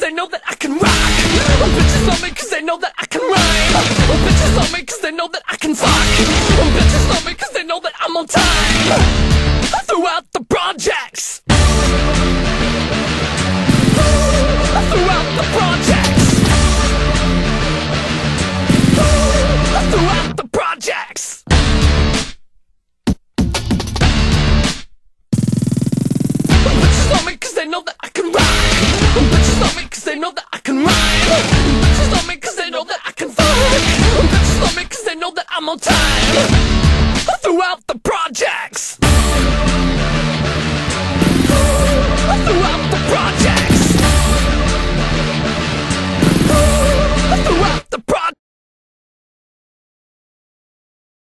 they know that I can rock. Bitches love me cause they know that I can rhyme. Bitches love me cause they know that I can fuck. Bitches love me cause they know that I'm on time. Throughout the projects. Throughout the projects. Throughout the projects. Bitches love me cause they know that I can rock. Bitches love me cause they know that